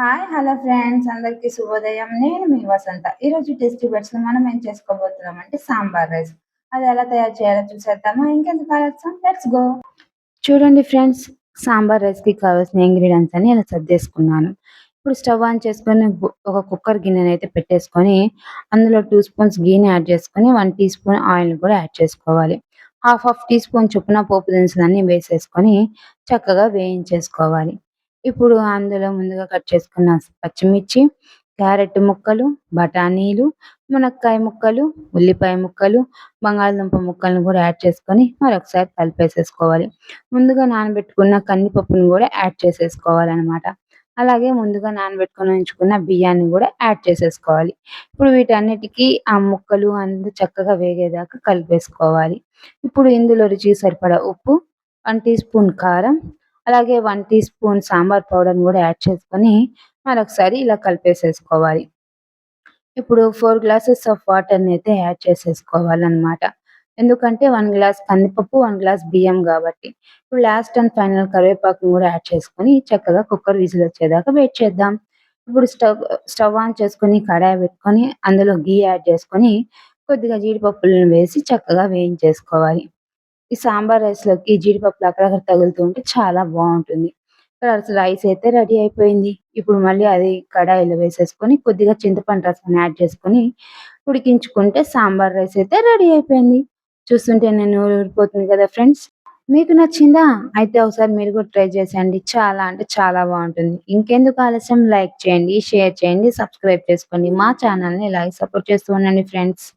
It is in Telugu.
హాయ్! హలో ఫ్రెండ్స్ అందరికీ శుభోదయం. నేను మీ వసంత. ఈరోజు టేస్టీ బిట్స్‌లో మనం ఏం చేసుకోబోతున్నామంటే సాంబార్ రైస్. అది ఎలా తయారు చేయాలో చూసేద్దామా? ఇంకెందుకు ఆలస్యం లెట్స్ గో. చూడండి ఫ్రెండ్స్, సాంబార్ రైస్‌కి కావాల్సిన ఇంగ్రీడియెంట్స్ అన్ని ఇలా సర్దేసుకున్నాను. ఇప్పుడు స్టవ్ ఆన్ చేసుకొని ఒక కుక్కర్ గిన్నెనైతే పెట్టేసుకొని, అందులో 2 స్పూన్స్ గీని యాడ్ చేసుకొని, 1 టీ స్పూన్ ఆయిల్‌ని కూడా యాడ్ చేసుకోవాలి. హాఫ్ టీ స్పూన్ చొప్పున పోపు దినుసులన్నీ వేసేసుకొని చక్కగా వేయించేసుకోవాలి. ఇప్పుడు అందులో ముందుగా కట్ చేసుకున్న పచ్చిమిర్చి, క్యారెట్ ముక్కలు, బఠానీలు, మునక్కాయ ముక్కలు, ఉల్లిపాయ ముక్కలు, బంగాళదుంప ముక్కలను కూడా యాడ్ చేసుకొని మరొకసారి కలిపేసేసుకోవాలి. ముందుగా నానబెట్టుకున్న కందిపప్పును కూడా యాడ్ చేసేసుకోవాలనమాట. అలాగే ముందుగా నానబెట్టుకొని ఉంచుకున్న బియ్యాన్ని కూడా యాడ్ చేసేసుకోవాలి. ఇప్పుడు వీటన్నిటికి ఆ ముక్కలు చక్కగా వేగేదాకా కలిపేసుకోవాలి. ఇప్పుడు ఇందులో రుచికి సరిపడా ఉప్పు, 1 టీ స్పూన్ కారం, అలాగే 1 టీ స్పూన్ సాంబార్ పౌడర్‌ని కూడా యాడ్ చేసుకొని మరొకసారి ఇలా కలిపేసేసుకోవాలి. ఇప్పుడు 4 గ్లాసెస్ ఆఫ్ వాటర్‌నైతే యాడ్ చేసేసుకోవాలనమాట. ఎందుకంటే 1 గ్లాస్ కందిపప్పు, 1 గ్లాస్ బియ్యం గాబట్టి. ఇప్పుడు లాస్ట్ అండ్ ఫైనల్ కరివేపాకుని గూడా యాడ్ చేసుకొని చక్కగా కుక్కర్ విజిల్ వచ్చేదాకా వెయిట్ చేద్దాం. ఇప్పుడు స్టవ్ ఆన్ చేసుకొని కడాయి పెట్టుకొని అందులో ఘీ యాడ్ చేసుకొని కొద్దిగా జీడిపప్పులను వేసి చక్కగా వేయించేసుకోవాలి. ఈ సాంబార్ రైస్‌లోకి జీడిపప్పులు అక్కడక్కడ తగులుతూ ఉంటే చాలా బావుంటుంది. రైస్ అయితే రెడీ అయిపోయింది. ఇప్పుడు మళ్ళీ అది కడాయిలో వేసేసుకొని కొద్దిగా చింతపండు రసాన్ని యాడ్ చేసుకొని ఉడికించుకుంటే సాంబార్ రైస్ అయితే రెడీ అయిపోయింది. చూస్తుంటేనే నోరూరిపోతుంది కదా ఫ్రెండ్స్. మీకు నచ్చిందా? అయితే ఒకసారి మీరు కూడా ట్రై చేసేయండి. చాలా అంటే చాలా బావుంటుంది. ఇంకెందుకు ఆలస్యం లైక్ చేయండి, షేర్ చేయండి, సబ్స్క్రైబ్ చేసుకోండి. మా ఛానెల్‌ని ఇలాగే సపోర్ట్ చేస్తూ ఉండండి ఫ్రెండ్స్.